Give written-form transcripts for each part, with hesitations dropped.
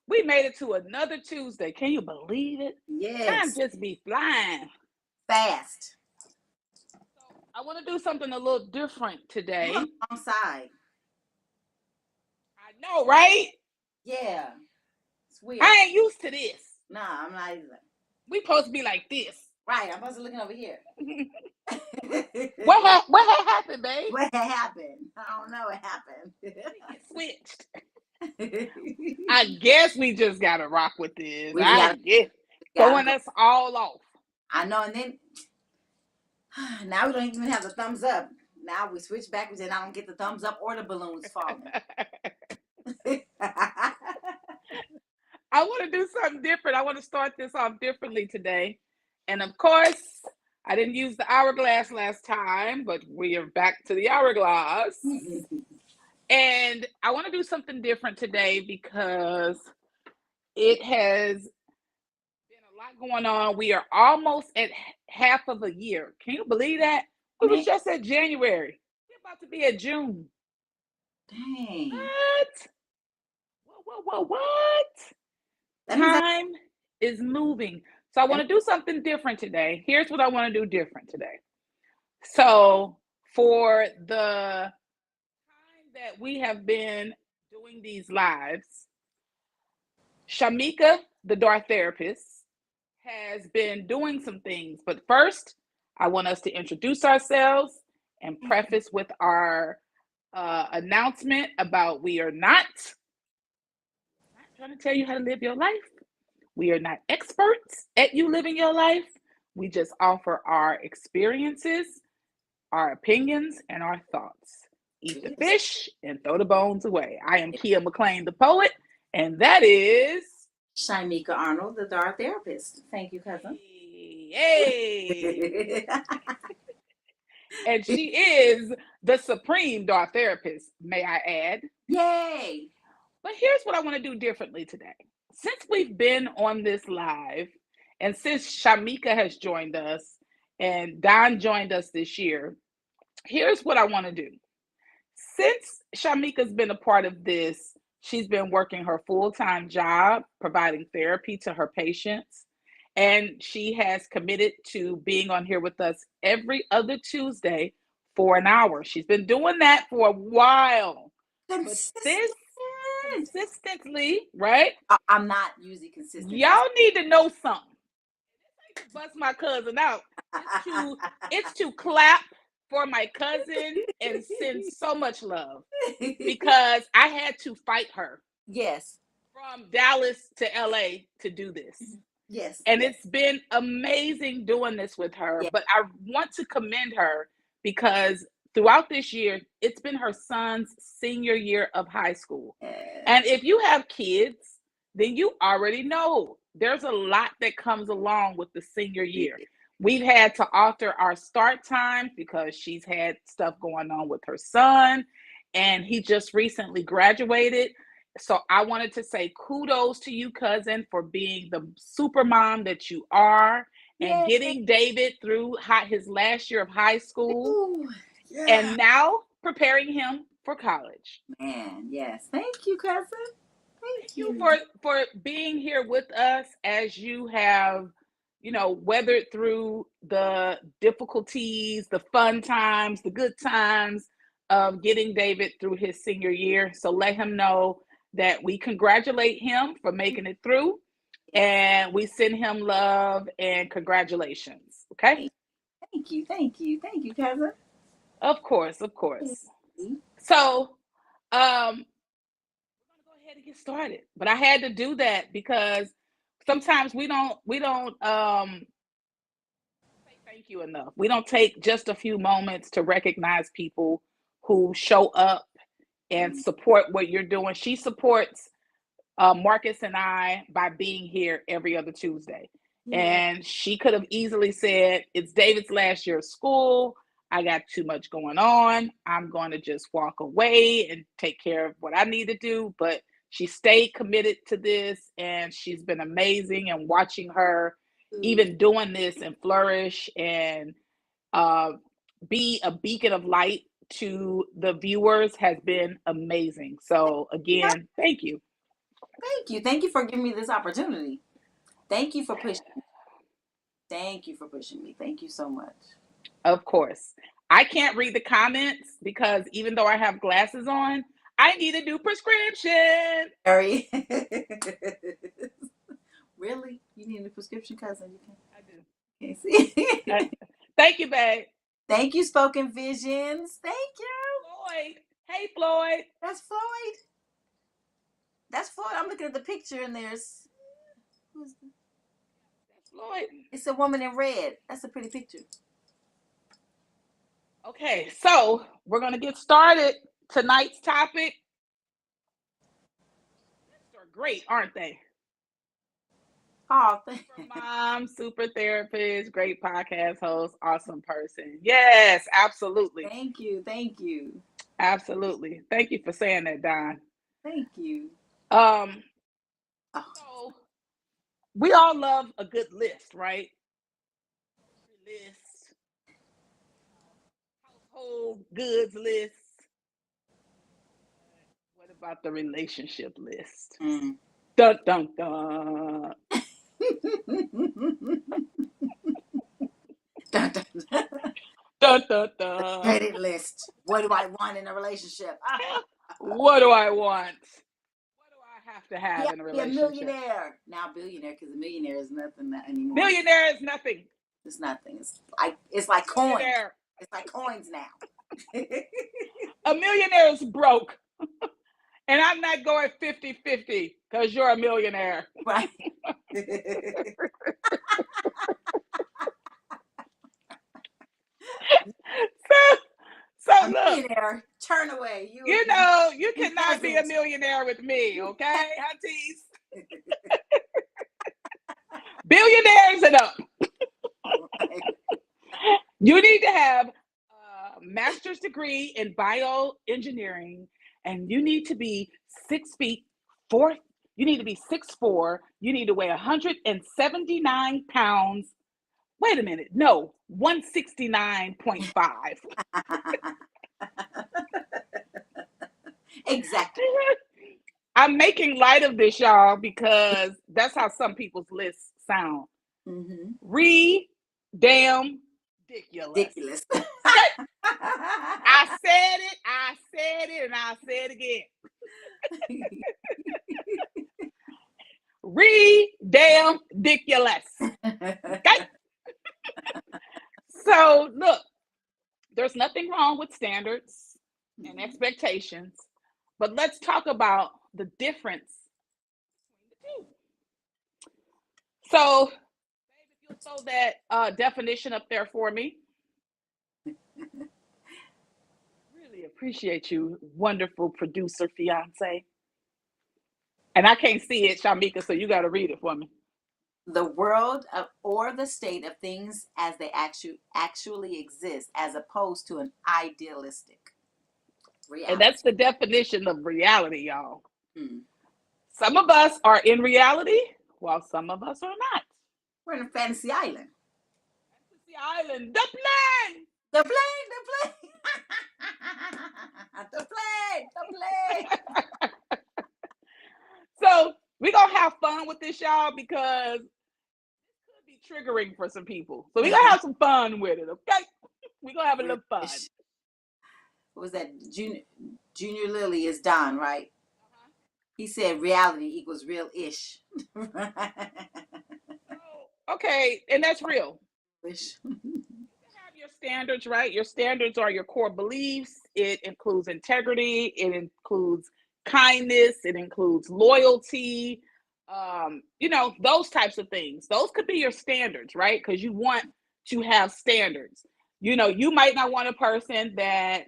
We made it to another Tuesday. Can you believe it? Time Yes. just be flying. Fast. I want to do something a little different You on today. the wrong side. I know, right? Yeah. It's weird. I ain't used to this. Nah, I'm not either. We supposed to be like this. Right, I'm supposed to looking over here. What had happened, babe? What happened? I don't know what happened. It switched. I guess we just gotta rock with this. We I gotta, guess gotta throwing go. us all off. I know, and then now we don't even have the thumbs up. Now we switch backwards and I don't get the thumbs up or the balloons falling. I want to do something different. I want to start this off differently today. And of course, I didn't use the hourglass last time, but we are back to the hourglass. And I want to do something different today because it has been a lot going on. We are almost at half of a year. Can you believe that? We was Man, just at January. We're about to be at June. dang. What? What? That means Time is moving. So I want to do something different today. Here's what I want to do different today. So for the time that we have been doing these lives, Shamika, the Dark Therapist, has been doing some things. But first, I want us to introduce ourselves and preface with our announcement about we are not trying to tell you how to live your life. We are not experts at you living your life. We just offer our experiences, our opinions, and our thoughts. Eat the fish and throw the bones away. I am Keya McLean, the poet, and that is Shamika Arnold, the Dark Therapist. Thank you, cousin. Yay! And she is the supreme Dark Therapist, may I add. Yay! But here's what I want to do differently today. Since we've been on this live, and since Shamika has joined us and Don joined us this year, here's what I want to do. Since Shamika's been a part of this, she's been working her full-time job, providing therapy to her patients, and she has committed to being on here with us every other Tuesday for an hour. She's been doing that for a while. But this consistently, right? I'm not usually consistent. Y'all need to know something. Bust my cousin out. It's to clap for my cousin and send so much love because I had to fight her. Yes. From Dallas to LA to do this. Yes. And it's been amazing doing this with her. Yes. But I want to commend her because throughout this year, it's been her son's senior year of high school. And if you have kids, then you already know there's a lot that comes along with the senior year. We've had to alter our start time because she's had stuff going on with her son, and he just recently graduated. So I wanted to say kudos to you, cousin, for being the super mom that you are and getting David through his last year of high school. Ooh, yeah. And now preparing him for college. Man, yes. Thank you, cousin. Thank you for being here with us as you have, weathered through the difficulties, the fun times, the good times of getting David through his senior year. So let him know that we congratulate him for making it through, and we send him love and congratulations. Okay? Thank you, cousin. Of course. So, we're gonna go ahead and get started. But I had to do that because sometimes we don't say thank you enough. We don't take just a few moments to recognize people who show up and support what you're doing. She supports Marcus and I by being here every other Tuesday. And she could have easily said, it's David's last year of school. I got too much going on. I'm going to just walk away and take care of what I need to do. But she stayed committed to this, and she's been amazing. And watching her even doing this and flourish and be a beacon of light to the viewers has been amazing. So again, thank you. Thank you. Thank you for giving me this opportunity. Thank you for pushing. Thank you for pushing me. Thank you so much. Of course. I can't read the comments because even though I have glasses on, I need a new prescription. Harry. Really? You need a prescription, cousin? I do. Can't see. Thank you, babe. Thank you, Spoken Visions. Thank you. Floyd. Hey, Floyd. That's Floyd. That's Floyd. I'm looking at the picture and there's who's the, That's Floyd. it's a woman in red. That's a pretty picture. Okay, so we're going to get started. Tonight's topic. They're great, aren't they? Oh, Super mom, super therapist, great podcast host, awesome person. Yes, absolutely. Thank you. Thank you. Absolutely. Thank you for saying that, Don. Thank you. So we all love a good list, right? List, household goods list. What about the relationship list? Dun dun dun. Dun, dun, dun. Dun dun dun. Credit list. What do I want in a relationship? What do I want? What do I have to have in a Be a relationship? millionaire. Now billionaire, because a millionaire is nothing anymore. Millionaire is nothing. It's nothing. It's like coins. Millionaire. It's like coins now. A millionaire is broke. And I'm not going 50-50 because you're a millionaire. Right. So a look, millionaire, turn away. You know, you cannot be a millionaire with me, okay, aunties? Billionaires and up. You need to have a master's degree in bioengineering, and you need to be 6 feet 4. You need to be 6'4". You need to weigh 179 pounds. Wait a minute. No, 169.5. Exactly. I'm making light of this, y'all, because that's how some people's lists sound. Damn ridiculous. I said it, and I'll say it again. Damn ridiculous. Okay? So, look, there's nothing wrong with standards and expectations, but let's talk about the difference between the two. So, babe, if you'll throw that definition up there for me. Really appreciate you, wonderful producer fiance. And I can't see it, Shamika, so you got to read it for me. The world or the state of things as they actually exist, as opposed to an idealistic reality. And that's the definition of reality, y'all. Some of us are in reality, while some of us are not. We're in a fantasy island. Fantasy island. The plane! The plane! The plane! The plane! The plane! So we're going to have fun with this, y'all, because this could be triggering for some people. So we're going to have some fun with it, okay? We're going to have a little fun. What was that? Junior Lilly is Don, right? He said reality equals real-ish. Okay, and that's real. Ish. You have your standards, right? Your standards are your core beliefs. It includes integrity. It includes kindness. It includes loyalty. You know, those types of things. Those could be your standards, right? Because you want to have standards. You know, you might not want a person that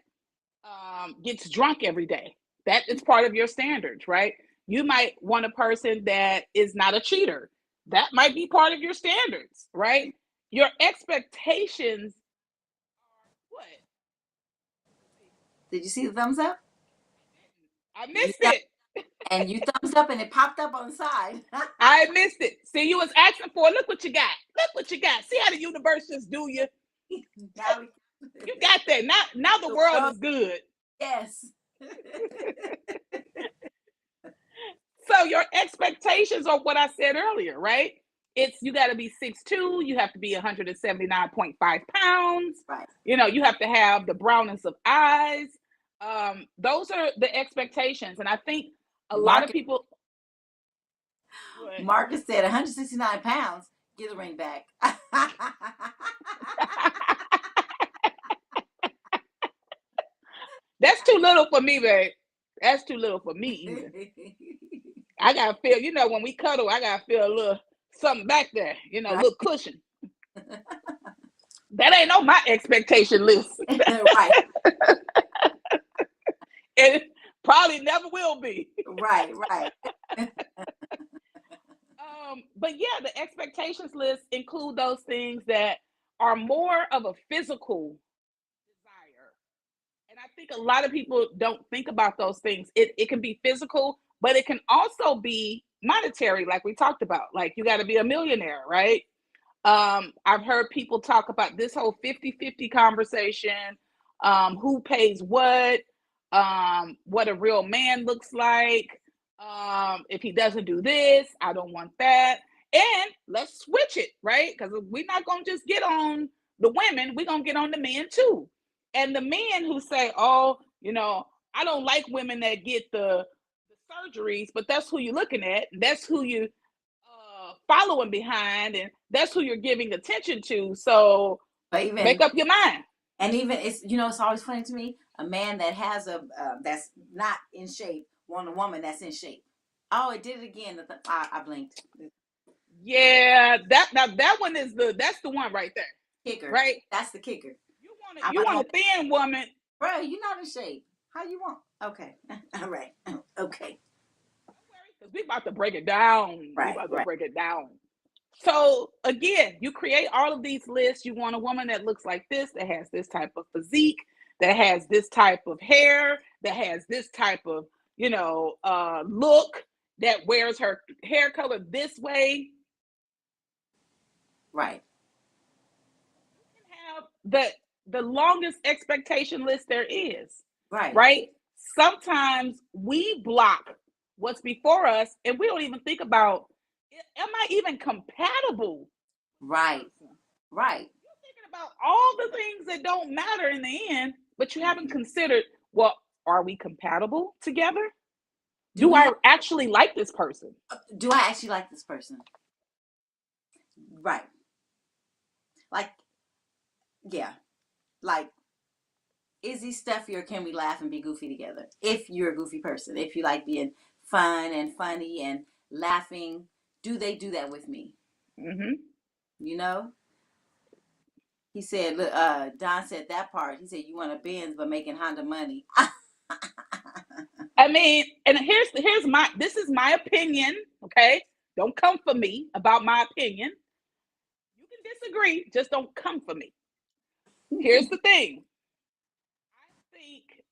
gets drunk every day. That is part of your standards, right? You might want a person that is not a cheater. That might be part of your standards, right? Your expectations are what? Did you see the thumbs up? I missed it. And you thumbs up and it popped up on the side. I missed it. See, you was asking for it. Look what you got. Look what you got. See how the universe just do you? You got that. Now the world is good. Yes. So your expectations are what I said earlier, right? It's you got to be 6'2", you have to be 179.5 pounds. Right. You have to have the brownness of eyes. Those are the expectations, and I think a lot of Marcus, people. Marcus said 169 pounds. Get the ring back. That's too little for me, babe. That's too little for me, even. I gotta feel, when we cuddle, I gotta feel a little something back there, a Right. little cushion. That ain't on my expectation list. Right. It probably never will be. Right. Right. But yeah, the expectations list include those things that are more of a physical desire. And I think a lot of people don't think about those things. It can be physical, but it can also be monetary, like we talked about. Like you got to be a millionaire, right? I've heard people talk about this whole 50-50 conversation, who pays what a real man looks like. If he doesn't do this, I don't want that. And let's switch it, right? Because we're not going to just get on the women, we're going to get on the men too. And the men who say, oh, I don't like women that get the surgeries, but that's who you're looking at. That's who you following behind, and that's who you're giving attention to. So make up your mind. And even it's always funny to me, a man that has that's not in shape want a woman that's in shape. Oh, it did it again. I blinked. Yeah, that one is that's the one right there. Kicker. Right. That's the kicker. You want a thin woman, bro? You're not in shape. How you want? Okay. All right. Okay. Because we about to break it down. Right. We about to break it down. So again, you create all of these lists. You want a woman that looks like this, that has this type of physique, that has this type of hair, that has this type of, look, that wears her hair color this way. Right. You can have the longest expectation list there is. Right. Right? Sometimes we block what's before us and we don't even think about, am I even compatible? Right. Right. You're thinking about all the things that don't matter in the end, but you haven't considered, well, are we compatible together? Do I actually like this person? Do I actually like this person? Right. Like, yeah. Like, is he stuffy or can we laugh and be goofy together? If you're a goofy person, if you like being fun and funny and laughing, do they do that with me? Mm-hmm. He said, look, Don said that part. He said, you want a Benz but making Honda money. I mean, and this is my opinion, okay? Don't come for me about my opinion. You can disagree, just don't come for me. Here's the thing. I think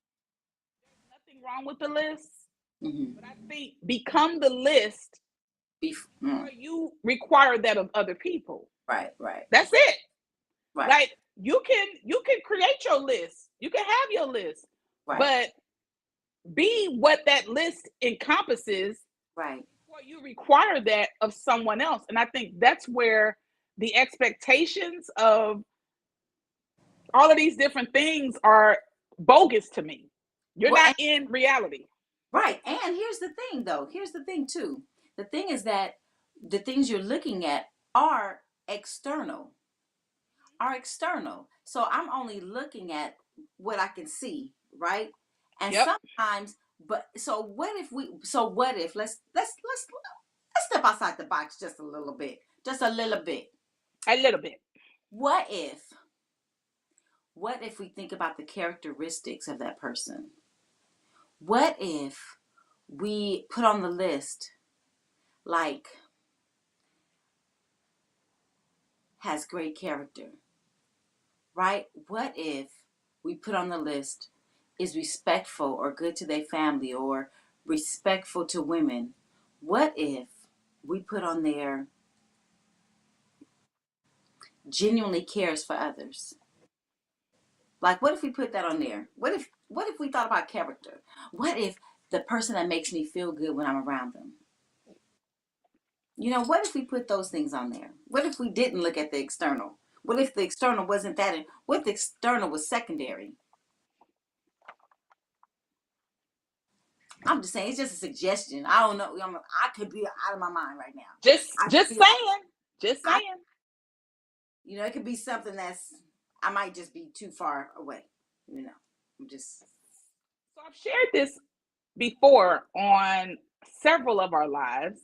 there's nothing wrong with the list, but I think become the list before you require that of other people. Right, right. That's it. Right. Like you can create your list. You can have your list. Right. But be what that list encompasses. Right. Before you require that of someone else. And I think that's where the expectations of all of these different things are bogus to me. You're not in reality. Right. And here's the thing, though. Here's the thing, too. The thing is that the things you're looking at are external. So I'm only looking at what I can see, right? And sometimes, so what if let's step outside the box just a little bit. What if we think about the characteristics of that person? What if we put on the list, like, has great character, right? What if we put on the list, is respectful or good to their family or respectful to women? What if we put on there, genuinely cares for others? Like, what if we put that on there? What if we thought about character? What if the person that makes me feel good when I'm around them? You know, what if we put those things on there? What if we didn't look at the external? What if the external wasn't that? What if the external was secondary? I'm just saying, it's just a suggestion. I don't know. I could be out of my mind right now. Just saying. Just saying. You know, it could be something that's, I might just be too far away. You know, I'm just. So I've shared this before on several of our lives.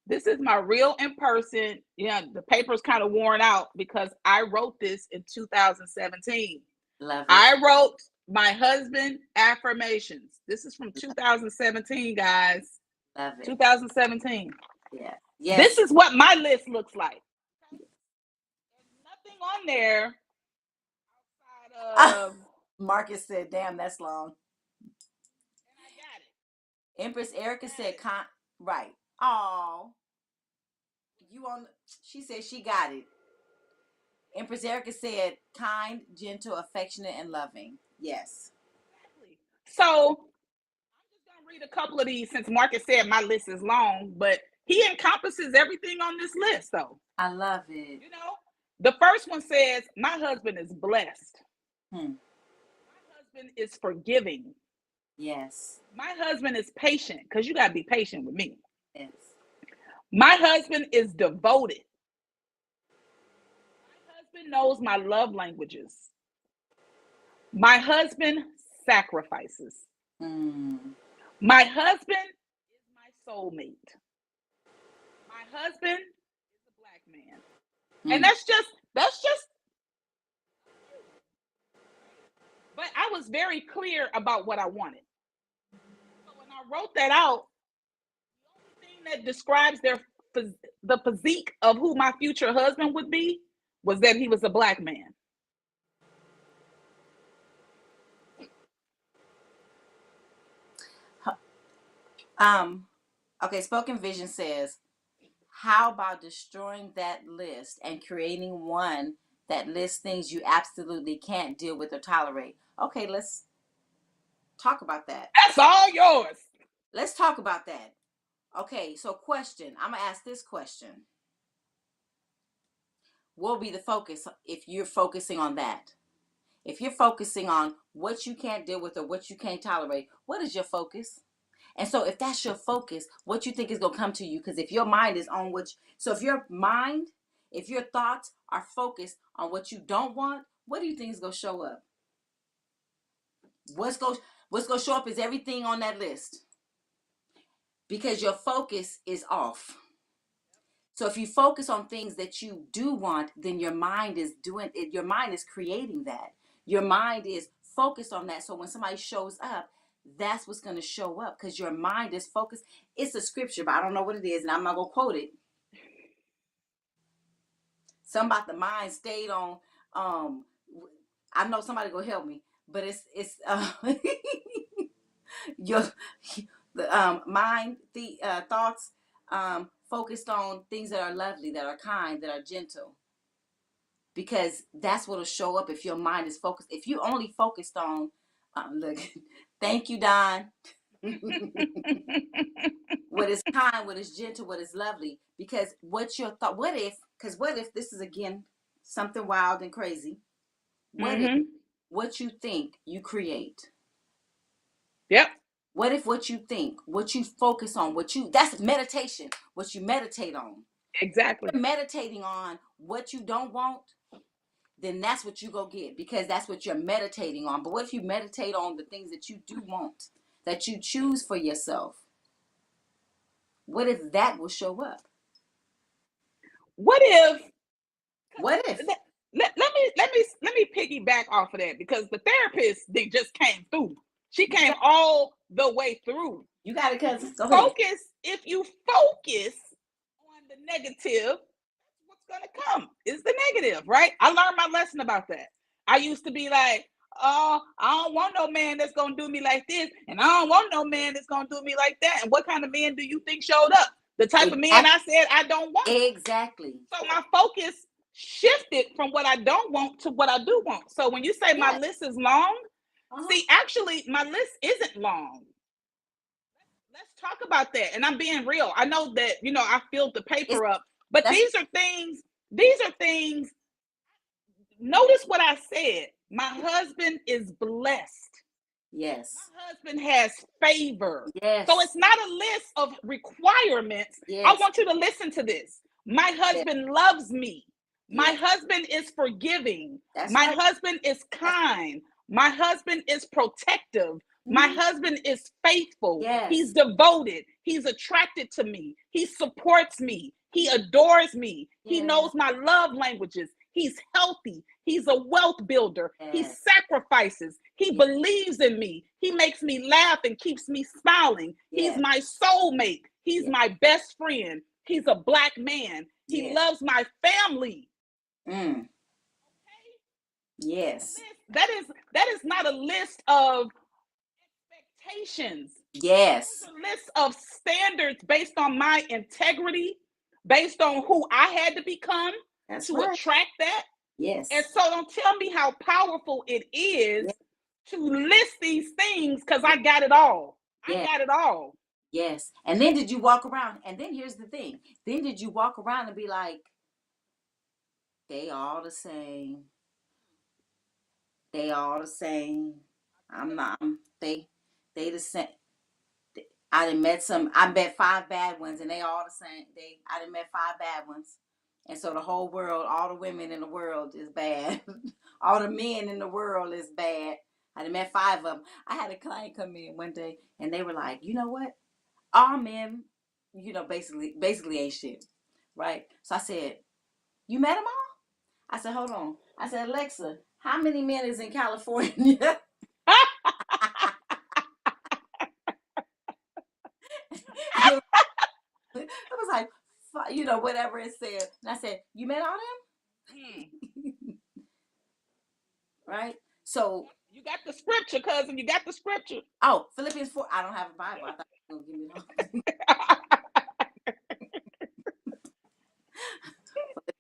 This is my real in person. Yeah, the paper's kind of worn out because I wrote this in 2017. Love it. I wrote my husband affirmations. This is from 2017, guys. Love it. 2017. Yeah. Yes. This is what my list looks like. There's nothing on there outside of. Marcus said, "Damn, that's long." And I got it. Empress Erica said, right. Oh, you on? She said she got it. Empress Erica said, kind, gentle, affectionate, and loving. Yes. Exactly. So I'm just gonna read a couple of these since Marcus said my list is long, but he encompasses everything on this list, though. I love it. You know, the first one says, "My husband is blessed. My husband is forgiving. Yes. My husband is patient," because you gotta be patient with me. Yes. "My husband is devoted. My husband knows my love languages. My husband sacrifices. My husband is my soulmate. My husband is a black man." And that's just, but I was very clear about what I wanted. So when I wrote that out, the only thing that describes the physique of who my future husband would be was that he was a black man. Okay, Spoken Vision says, how about destroying that list and creating one that lists things you absolutely can't deal with or tolerate? Okay, let's talk about that. That's all yours. Let's talk about that. Okay, so question. I'm going to ask this question. What will be the focus if you're focusing on that? If you're focusing on what you can't deal with or what you can't tolerate, what is your focus? And so if that's your focus, what you think is going to come to you? Because if your mind is on so if your mind, if your thoughts are focused on what you don't want, what do you think is going to show up? What's going to show up is everything on that list. Because your focus is off. So if you focus on things that you do want, then your mind is doing it. Your mind is creating that. Your mind is focused on that. So when somebody shows up, that's what's going to show up because your mind is focused. It's a scripture, but I don't know what it is, and I'm not going to quote it. Something about the mind stayed on. I know somebody go help me, but it's your mind, the thoughts focused on things that are lovely, that are kind, that are gentle. Because that's what'll show up if your mind is focused. If you only focused on look, thank you, Don. What is kind, what is gentle, what is lovely. Because what's your thought? What if this is again something wild and crazy? What if what you think you create? Yep. What if what you think, what you focus on, that's meditation, what you meditate on. Exactly. If you're meditating on what you don't want, then that's what you go get because that's what you're meditating on. But what if you meditate on the things that you do want, that you choose for yourself? What if that will show up? What if? Let me piggyback off of that because the therapist they just came through. She came all the way through. You got it, cousin. Go ahead. Focus. If you focus on the negative, what's gonna come is the negative, right? I learned my lesson about that. I used to be like, "Oh, I don't want no man that's gonna do me like this, and I don't want no man that's gonna do me like that." And what kind of man do you think showed up? The type of man I said I don't want. Exactly. So my focus shifted from what I don't want to what I do want. So when you say my list is long, see, actually my list isn't long. let's talk about that. And I'm being real. I know that, I filled the It's paper up, but that's these are things. Notice what I said. My husband is blessed. yes. My husband has favor. So Yes. it's not a list of requirements. I Yes. want you to listen to this. My Yes. husband loves me. My Yes. husband is forgiving. That's My right. husband is That's kind. My husband is protective. My mhm. husband is faithful. He's Yes. devoted. He's attracted to me. He supports me. He adores me. He Yes. knows my love languages. He's healthy. He's a wealth builder. He Yes. sacrifices. He Yes. believes in me. He makes me laugh and keeps me smiling. He's Yes. my soulmate. He's Yes. my best friend. He's a black man. He Yes. loves my family. Mm. Yes. That is not a list of expectations. Yes. Those are lists of standards based on my integrity, based on who I had to become That's to right. attract that. And Yes. so don't tell me how powerful it is Yes. to list these things because I got it all. I Yes. got it all. Yes. And then did you walk around? And then here's the thing. Then did you walk around and be like, they all the same. They all the same. I'm not. They the same. I done met some. I met 5 bad ones, and they all the same. I done met 5 bad ones, and so the whole world, all the women in the world is bad. All the men in the world is bad. I done met 5 of them. I had a client come in one day, and they were like, you know what? All men, basically ain't shit, right? So I said, you met them all? I said, hold on. I said, Alexa, how many men is in California? It was like, whatever it said. And I said, you met all them? Right? So, You got the scripture, cousin. You got the scripture. oh, Philippians 4. I don't have a Bible. I thought you were going to give me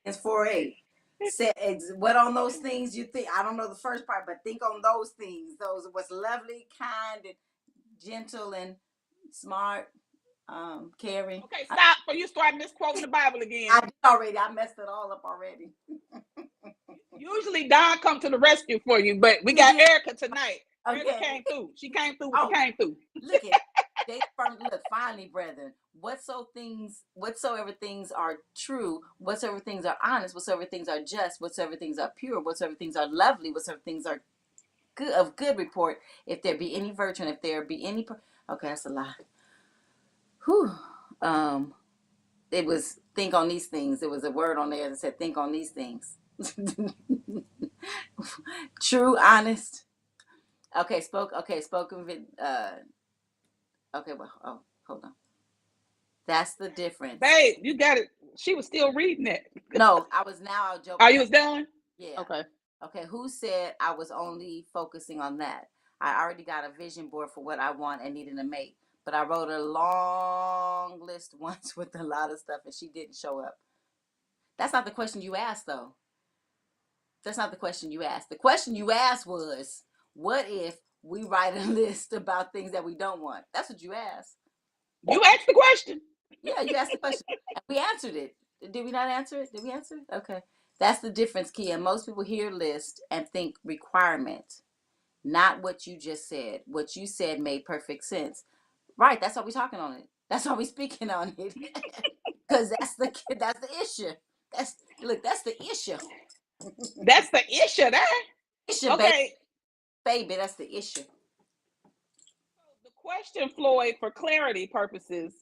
the Philippians 4:8. What on those things you think? I don't know the first part, but think on those things. Those what's lovely, kind, and gentle, and smart, caring. Okay, stop. Before you start misquoting the Bible again. I did already. I messed it all up already. Usually Don come to the rescue for you, but we got Erica tonight. Okay. Erica came through. She came through. She came through. Look at look, finally, brethren, whatsoever things are true, whatsoever things are honest, whatsoever things are just, whatsoever things are pure, whatsoever things are lovely, whatsoever things are good of good report, if there be any virtue, and if there be any okay, that's a lie. Whew. It was think on these things. There was a word on there that said think on these things. True, honest. Okay, spoken with okay, well, oh, hold on. That's the difference. Babe, you got it. She was still reading it. No, I'll joke. Oh, you was done? Yeah. Okay. Okay, who said I was only focusing on that? I already got a vision board for what I want and needed to make. But I wrote a long list once with a lot of stuff and she didn't show up. That's not the question you asked, though. That's not the question you asked. The question you asked was, what if we write a list about things that we don't want? That's what you asked. You asked the question. Yeah, you asked the question. And we answered it. Did we not answer it? Did we answer it? Okay. That's the difference, Keya. Most people hear list and think requirement, not what you just said. What you said made perfect sense. Right. That's why we're talking on it. That's why we're speaking on it. Because that's the issue. That's the issue. That's the issue there. Issue, Okay. Baby, that's the issue. The question, Floyd, for clarity purposes,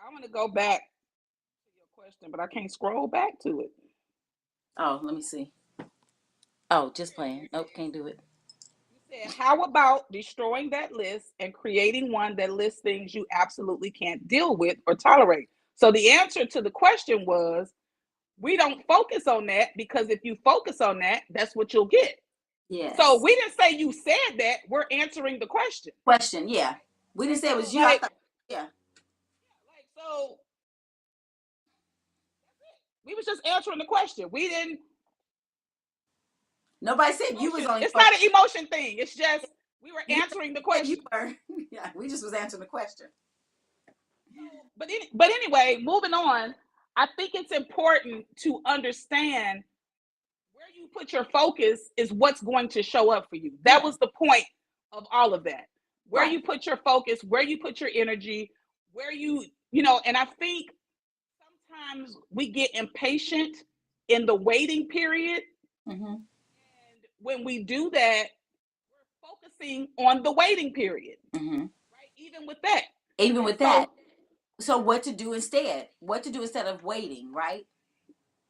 I want to go back to your question, but I can't scroll back to it. Oh, let me see. Oh, just playing. Nope, can't do it. You said, how about destroying that list and creating one that lists things you absolutely can't deal with or tolerate? So the answer to the question was, we don't focus on that because if you focus on that, that's what you'll get. Yes. So we didn't say you said that. We're answering the question. Yeah. We didn't say it was you. Like, yeah. Like, so we was just answering the question. We didn't. Nobody said you was on. It's not an emotion thing. It's just We were You answering the said you question. were. Yeah, we just was answering the question. But anyway, moving on, I think it's important to understand where you put your focus is what's going to show up for you. That Yeah. was the point of all of that. Where Right. you put your focus, where you put your energy, where you know, and I think sometimes we get impatient in the waiting period. Mm-hmm. And when we do that, we're focusing on the waiting period, Mm-hmm. right? Even with that. Even And with that. so, So what to do instead? What to do instead of waiting, right?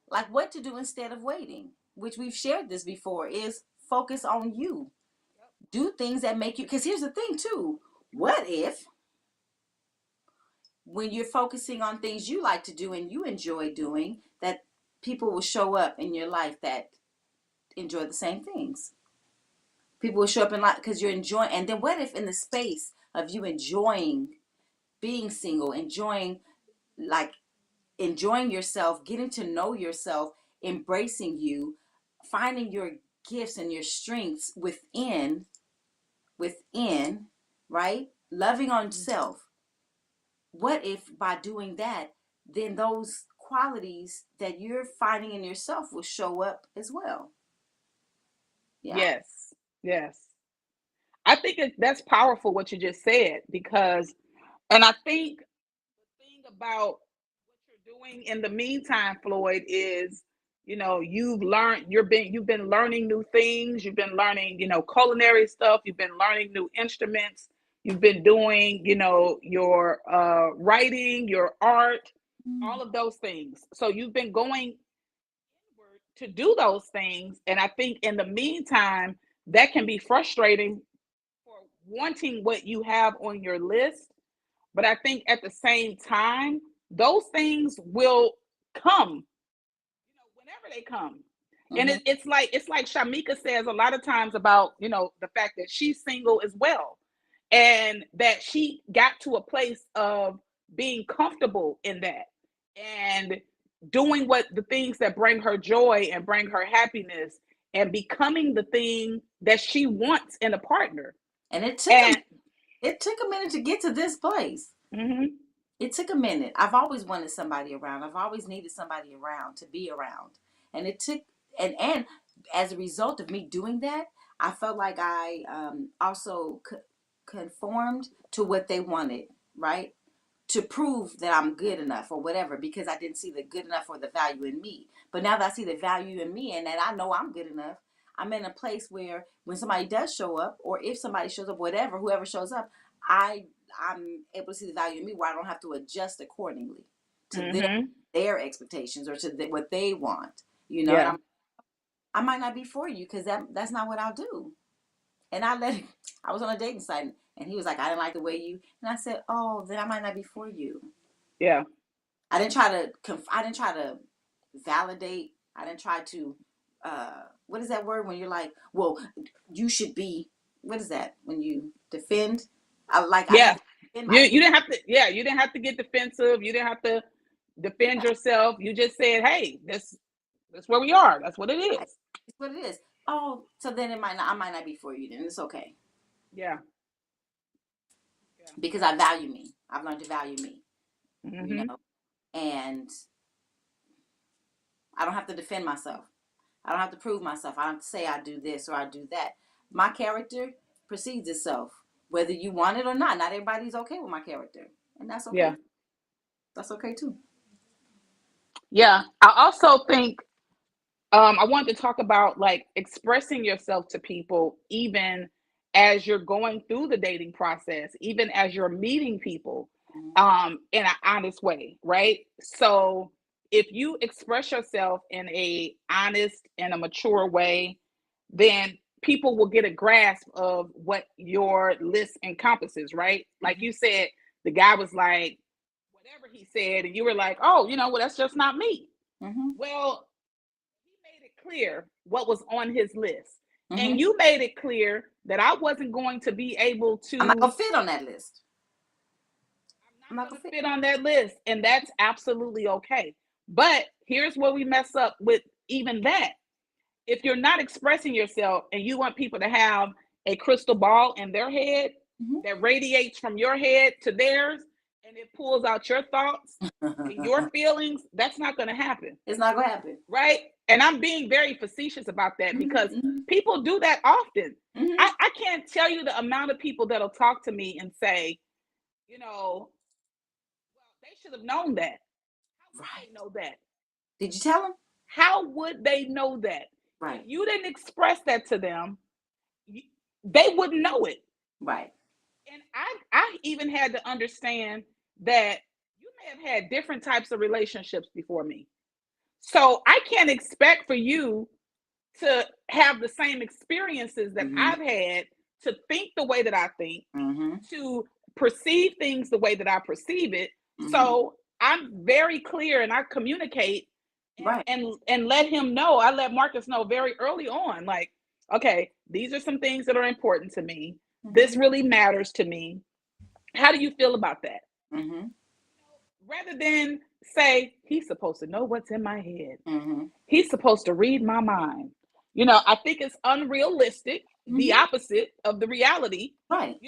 Like what to do instead of waiting, which we've shared this before, is focus on you. Do things that make you, because here's the thing too. What if when you're focusing on things you like to do and you enjoy doing, that people will show up in your life that enjoy the same things? People will show up in life because you're enjoying. And then what if in the space of you enjoying being single, enjoying like enjoying yourself, getting to know yourself, embracing you, finding your gifts and your strengths within, right? Loving on self. What if by doing that, then those qualities that you're finding in yourself will show up as well? Yeah. yes, yes. I think that's powerful what you just said because, and I think the thing about what you're doing in the meantime, Floyd, is you've been learning new things. You've been learning culinary stuff. You've been learning new instruments. You've been doing your writing, your art, Mm. all of those things. So you've been going inward to do those things, and I think in the meantime that can be frustrating for wanting what you have on your list. But I think at the same time, those things will come, whenever they come. And Mm-hmm. it's like Shamika says a lot of times about the fact that she's single as well, and that she got to a place of being comfortable in that and doing what the things that bring her joy and bring her happiness and becoming the thing that she wants in a partner. And And it took a minute to get to this place. mhm, It took a minute. I've always wanted somebody around. I've always needed somebody around to be around. And it took and as a result of me doing that, I felt like I also conformed to what they wanted, right? To prove that I'm good enough or whatever, because I didn't see the good enough or the value in me. But now that I see the value in me and that I know I'm good enough, I'm in a place where when somebody does show up, or if somebody shows up, whatever, whoever shows up, I I'm able to see the value in me where I don't have to adjust accordingly to mhm, their expectations or to what they want, and yeah, I might not be for you because that's not what I'll do. And I was on a dating site and he was like, I didn't like the way you, and I said, oh, then I might not be for you. yeah, I didn't try to validate. I didn't try to, what is that word when you're like, well, you should be, what is that? When you defend? I yeah. didn't defend You myself. didn't have to. Yeah, you didn't have to get defensive. You didn't have to defend Yeah, yourself. You just said, "Hey, that's where we are. That's what it right. is." It's what it is. Oh, so then I might not be for you then. It's okay. Yeah, yeah. Because I value me. I've learned to value me, you Mhm. know, and I don't have to defend myself. I don't have to prove myself. I don't have to say I do this or I do that. My character precedes itself, whether you want it or not. Not everybody's okay with my character, and that's okay. Yeah, That's okay too. yeah. I also think I wanted to talk about like expressing yourself to people, even as you're going through the dating process, even as you're meeting people, Mm-hmm. in an honest way, right? So if you express yourself in a honest and a mature way, then people will get a grasp of what your list encompasses, right? Like Mm-hmm. you said, the guy was like, whatever he said, and you were like, oh, well, that's just not me. Mm-hmm. Well, he made it clear what was on his list. And Mm-hmm. you made it clear that I wasn't going to be able I'm not to, gonna fit on that list. I'm I'm not not going gonna to fit. fit on that list. And that's absolutely okay. But here's where we mess up with even that. If you're not expressing yourself and you want people to have a crystal ball in their head Mhm. that radiates from your head to theirs, and it pulls out your thoughts and your feelings, that's not going to happen. It's not gonna happen. Right? And I'm being very facetious about that because Mm-hmm. people do that often. Mm-hmm. I can't tell you the amount of people that'll talk to me and say, well, they should have known that. How would Right. they know that? Did you tell them? How would they know that? If Right. you didn't express that to them, they wouldn't know it. Right. And I even had to understand that you may have had different types of relationships before me. So I can't expect for you to have the same experiences that Mm-hmm. I've had, to think the way that I think, Mm-hmm. to perceive things the way that I perceive it. Mm-hmm. So I'm very clear and I communicate Right. and let him know. I let Marcus know very early on, like, okay, these are some things that are important to me. Mm-hmm. This really matters to me. How do you feel about that? Mm-hmm. Rather than say, he's supposed to know what's in my head. Mm-hmm. He's supposed to read my mind. I think it's unrealistic, the Mm-hmm. opposite of the reality. Right.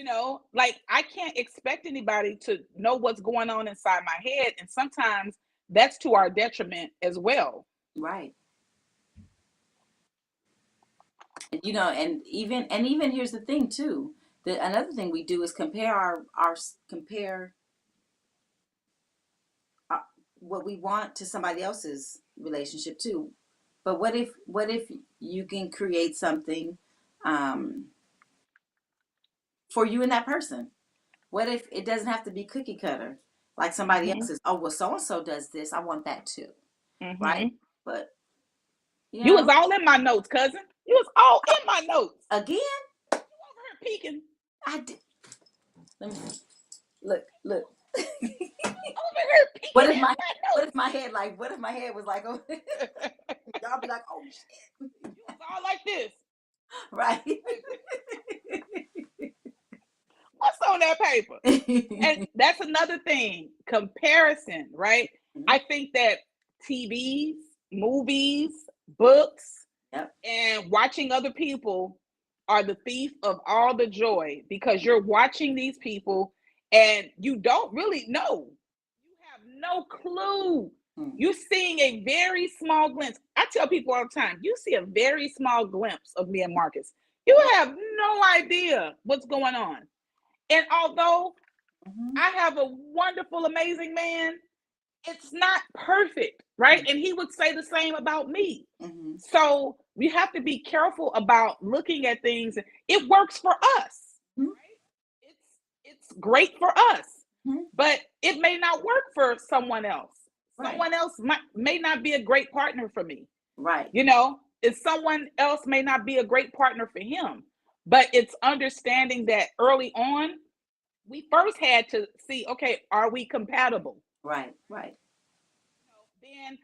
Like I can't expect anybody to know what's going on inside my head. And sometimes that's to our detriment as well. Right. And even here's the thing too. Another thing we do is compare what we want to somebody else's relationship too. But what if you can create something for you and that person? What if it doesn't have to be cookie cutter like somebody Mm-hmm. else's? Oh, well, so and so does this. I want that too, right? Mm-hmm. But You was all in my notes, cousin. You was all in my notes. Again, you over here peeking. I did. Let me look. Over here peeking. What if my head was like, oh, y'all be like, oh shit. You was all like this. Right. What's on that paper? And that's another thing. Comparison, right? Mm-hmm. I think that TVs, movies, books, yep. and watching other people are the thief of all the joy, because you're watching these people and you don't really know. You have no clue. Mm-hmm. You're seeing a very small glimpse. I tell people all the time, you see a very small glimpse of me and Marcus. You have no idea what's going on. And although mm-hmm. I have a wonderful, amazing man, it's not perfect, right? Mm-hmm. And he would say the same about me. Mm-hmm. So we have to be careful about looking at things. It works for us, mm-hmm. right? It's great for us, mm-hmm. but it may not work for someone else. Right. Someone else may not be a great partner for me. Right. If someone else may not be a great partner for him. But it's understanding that early on, we first had to see, okay, are we compatible? Right, right. Then,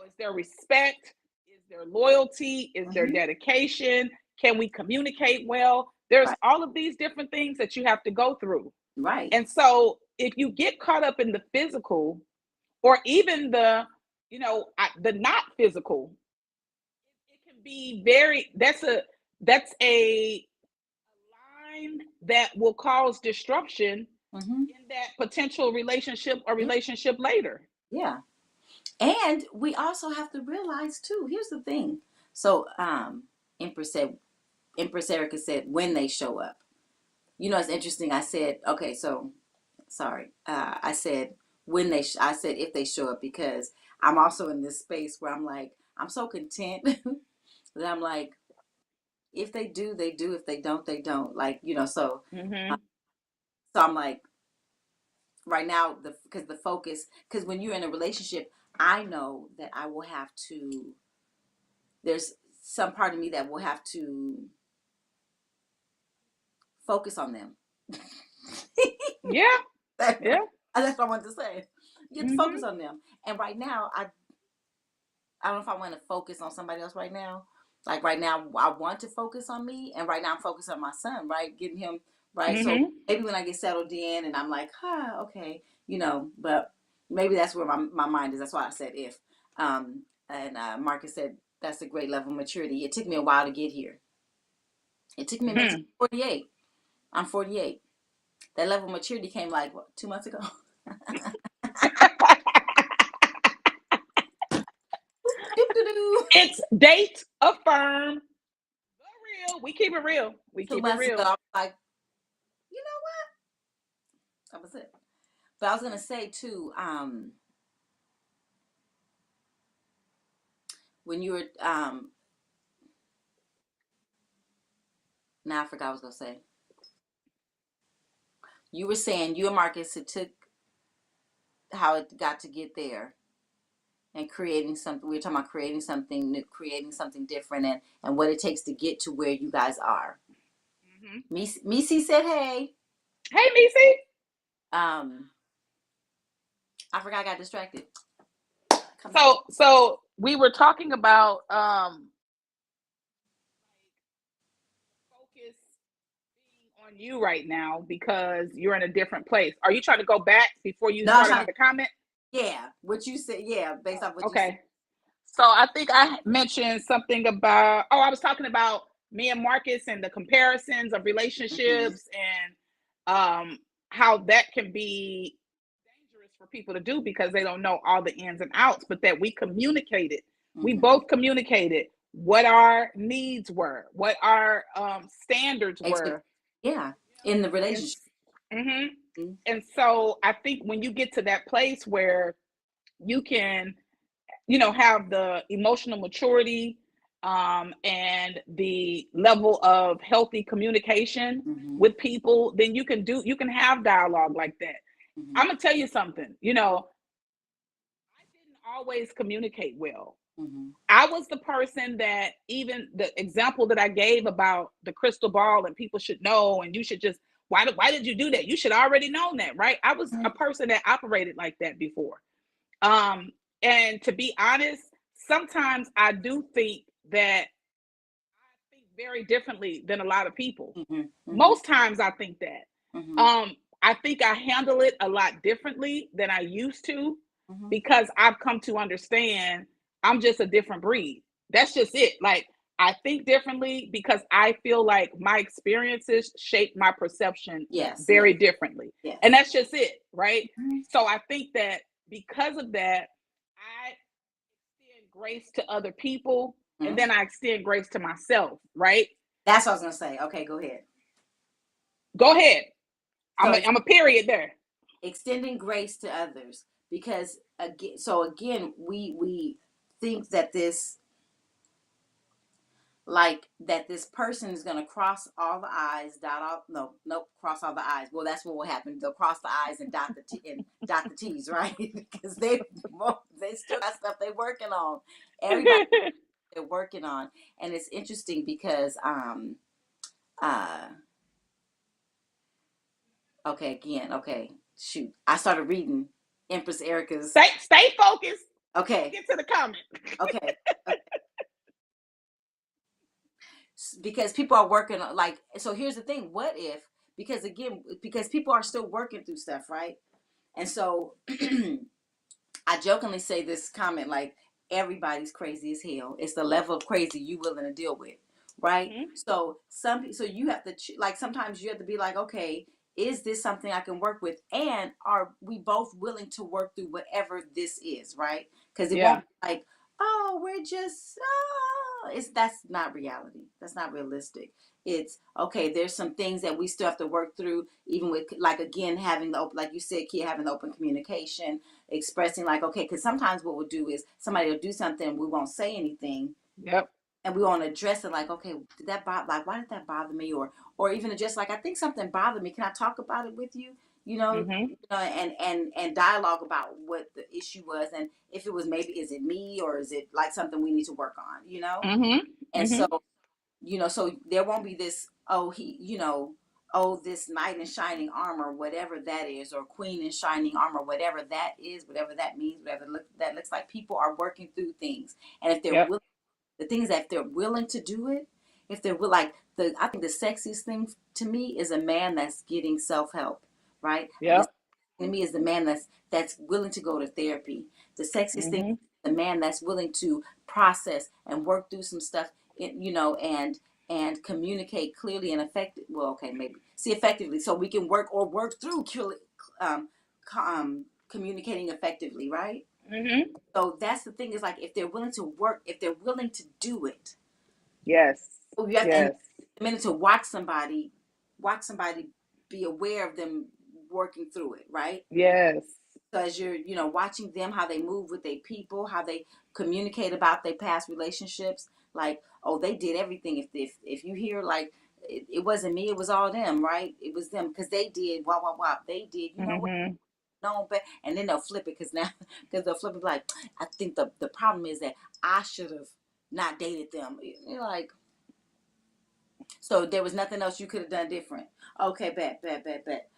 is there respect? Is there loyalty? Is there dedication? Can we communicate well? There's all of these different things that you have to go through. Right. And so if you get caught up in the physical, or even the not physical, it can be that's a line that will cause disruption in that potential relationship or relationship later. Yeah. And we also have to realize too, here's the thing. So Empress Erica said when they show up. It's interesting. I said, okay, so sorry. I said I said if they show up, because I'm also in this space where I'm like, I'm so content that I'm like, if they do, they do. If they don't, they don't. Like, so so I'm like, right now, because the focus, because when you're in a relationship, I know that I will have to, there's some part of me that will have to focus on them. Yeah. That's what I wanted to say. You have to focus on them. And right now, I don't know if I want to focus on somebody else right now. Like right now, I want to focus on me. And right now, I'm focused on my son, right? Getting him, right? So maybe when I get settled in and I'm like, okay, but maybe that's where my mind is. That's why I said if. And Marcus said, that's a great level of maturity. It took me a while to get here. It took me a minute to 48. I'm 48. That level of maturity came like, what, 2 months ago? It's date affirm. Real. We keep it real. We 2 keep it months ago, real. I was like, you know what? That was it. But I was gonna say too, when you were now I forgot what I was gonna say. You were saying you and Marcus, it took how it got to get there and creating something. We were talking about creating something new, creating something different, and what it takes to get to where you guys are. Missy said, "Hey, Hey, Missy. um, I forgot. I got distracted. Come back. So we were talking about focus being on you right now because you're in a different place. Are you trying to go back before you No, I'm start trying to. another comment? Yeah, what you said. Yeah, based off what you said. Okay. So I think I mentioned something about, oh, I was talking about me and Marcus and the comparisons of Mm-hmm. relationships and how that can be dangerous for people to do because they don't know all the ins and outs, but that we communicated. We Mm-hmm. both communicated what our needs were, what our standards Expect. were. Yeah, in the And, relationship. mhm. Mm-hmm. And so I think when you get to that place where you can have the emotional maturity and the level of healthy communication Mm-hmm. with people, then you can have dialogue like that. Mm-hmm. I'm gonna tell you something. I didn't always communicate well. Mm-hmm. I was the person that, even the example that I gave about the crystal ball and people should know and you should just, why did you do that? You should already known that, right? I was a person that operated like that before. Um, and to be honest, sometimes I do think that I think very differently than a lot of people. Mm-hmm. Mm-hmm. Most times I think that. Mm-hmm. I think I handle it a lot differently than I used to Mm-hmm. because I've come to understand I'm just a different breed. That's just it. Like, I think differently because I feel like my experiences shape my perception Yes. very Yes. differently. Yes. And that's just it, right? Mm-hmm. So I think that because of that, I extend grace to other people and Mm-hmm. then I extend grace to myself, right? That's what I was gonna say. Okay, go ahead. Go ahead. So I'm a period there. extending grace to others, because again, so again, we think that this, like, that this person is going to cross all the i's, dot all, no, nope, cross all the i's. Well, that's what will happen. They'll cross the i's and dot the t and dot the t's, right? Because they still got stuff they're working on. Everybody, they're working on. And it's interesting because uh okay, again, okay, shoot, I started reading Empress Erica's. Stay focused. Okay. Get to the comment. Okay. Because people are working on, like, so here's the thing, what if, because again, because people are still working through stuff, right? And so I jokingly say this comment, like, everybody's crazy as hell. It's the level of crazy you willing to deal with, right? Mm-hmm. So so you have to, like, sometimes you have to be like, okay, is this something I can work with, and are we both willing to work through whatever this is, right? Because it won't Yeah. be like, oh, we're just, it's, that's not reality. That's not realistic. It's okay, there's some things that we still have to work through, even with, like, again, having the open, like you said, Keya, having the open communication, expressing, like, okay, because sometimes what we'll do is somebody will do something and we won't say anything, Yep. and we want to address it, like, okay, did that bother, like, why did that bother me, or even just like, I think something bothered me, can I talk about it with you, Mm-hmm. and dialogue about what the issue was, and if it was, maybe, is it me, or is it like something we need to work on, Mm-hmm. and Mm-hmm. so, so there won't be this, oh, he, oh, this knight in shining armor, whatever that is, or queen in shining armor, whatever that is, whatever that means, whatever that looks like. People are working through things, and if they're Yep. willing, the thing is that if they're willing to do it, if they're like, I think the sexiest thing to me is a man that's getting self help, right? The Yep. to me is the man that's willing to go to therapy. The sexiest thing Mm-hmm. is the man that's willing to process and work through some stuff, and and communicate clearly and effectively. Well, okay, maybe see effectively, so we can work through um, communicating effectively, right? Mm-hmm. So that's the thing, is like, if they're willing to work, if they're willing to do it, Yes. so you have, and Yes. a minute to watch somebody be aware of them working through it, right? Yes. So as you're, watching them, how they move with their people, how they communicate about their past relationships, like, oh, they did everything. If you hear, like, it wasn't me, it was all them, right? It was them because they did, they did, you know what? Mm-hmm. No, but, and then they'll flip it, because now, because they'll flip it like, I think the problem is that I should have not dated them. You're like, so there was nothing else you could have done different. Okay, bet.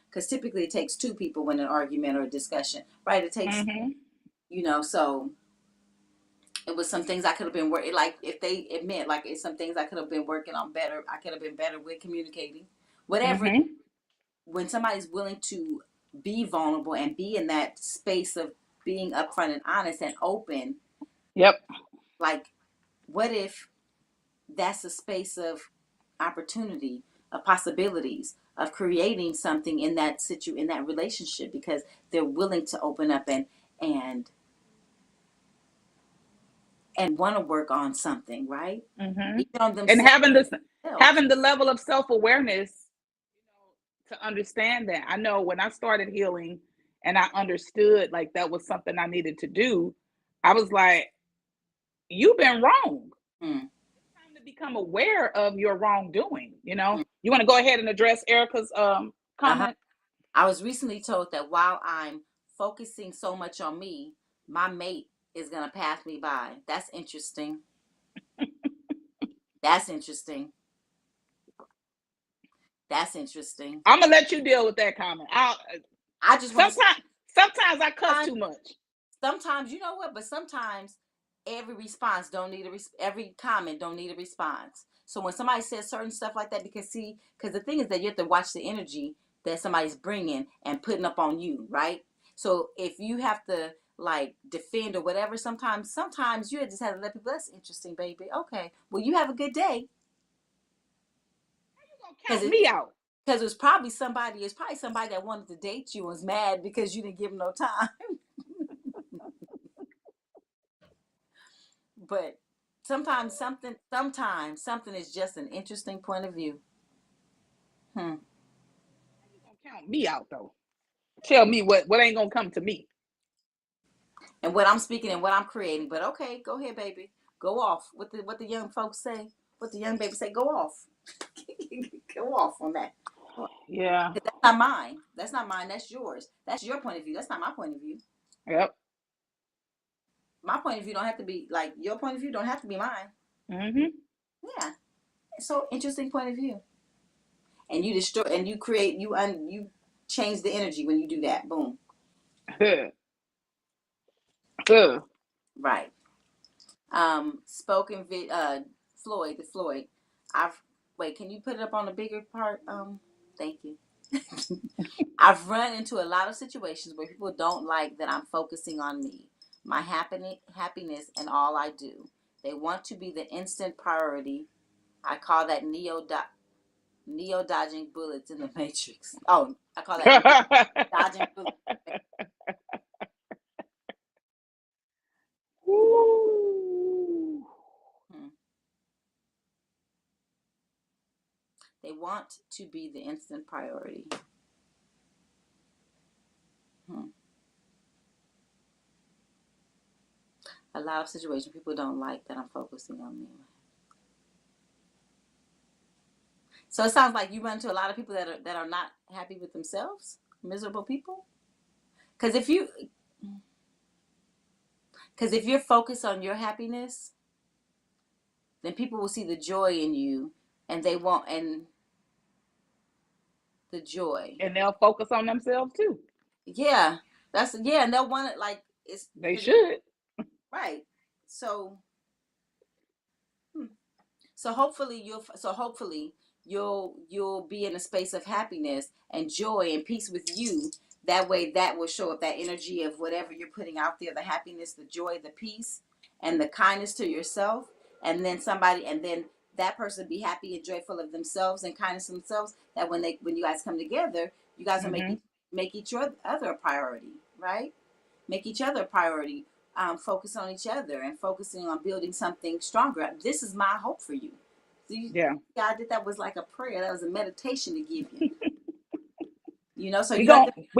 Because typically it takes two people in an argument or a discussion, right? It takes, Mm-hmm. so it was some things I could have been working, like, if they admit, like, it's some things I could have been working on better. I could have been better with communicating, whatever. Mm-hmm. When somebody's willing to be vulnerable and be in that space of being upfront and honest and open, Yep. like, what if that's a space of opportunity, of possibilities, of creating something in in that relationship, because they're willing to open up and want to work on something, right? Mm-hmm. Even on And themselves. having the level of self-awareness, to understand that. I know when I started healing and I understood like that was something I needed to do, I was like, you've been wrong. Mm, Time to become aware of your wrongdoing. mm, You want to go ahead and address Erica's uh-huh. comment? I was recently told that while I'm focusing so much on me, my mate is going to pass me by. That's interesting. That's interesting. That's interesting. I'm gonna let you deal with that comment. I just want to Sometimes I cuss say, too much. sometimes, you know what, but sometimes every comment don't need a response. So when somebody says certain stuff like that, because the thing is that you have to watch the energy that somebody's bringing and putting up on you, right? So if you have to, like, defend or whatever, sometimes you just have to let people, that's interesting, baby, okay, well, you have a good day. You gonna because count it me out? because it's probably somebody that wanted to date you and was mad because you didn't give them no time. But sometimes something is just an interesting point of view. Hmm. You gonna count me out though? Tell me what ain't gonna come to me. And what I'm speaking and what I'm creating. But okay, go ahead, baby. Go off. What the young folks say. What the young baby say. Go off. Go off on that. Yeah. That's not mine. That's not mine. That's yours. That's your point of view. That's not my point of view. Yep. My point of view don't have to be like your point of view. Don't have to be mine. Mm-hmm. Yeah. So interesting point of view. And you destroy and you create you change the energy when you do that. Boom. Good. Good. Right. Spoken Floyd, the Floyd. I've Wait, can you put it up on the bigger part? Thank you. I've run into a lot of situations where people don't like that I'm focusing on me, my happiness, and all I do. They want to be the instant priority. I call that neo dodging bullets in the matrix. Oh, I call that neo dodging bullets. Woo. Hmm. They want to be the instant priority. Hmm. A lot of situations people don't like that I'm focusing on me. So it sounds like you run into a lot of people that are not happy with themselves, miserable people. Because if you're focused on your happiness, then people will see the joy in you, and they want and the joy. And they'll focus on themselves too. Yeah, and they'll want it like it's They should. right. So hmm. So hopefully you'll be in a space of happiness and joy and peace with you. That way, that will show up, that energy of whatever you're putting out there, the happiness, the joy, the peace, and the kindness to yourself. And then that person be happy and joyful of themselves and kindness of themselves, that when you guys come together, you guys will make each other a priority, right? Make each other a priority. Focus on each other and focusing on building something stronger. This is my hope for you. So God did that was like a prayer. That was a meditation to give you. So we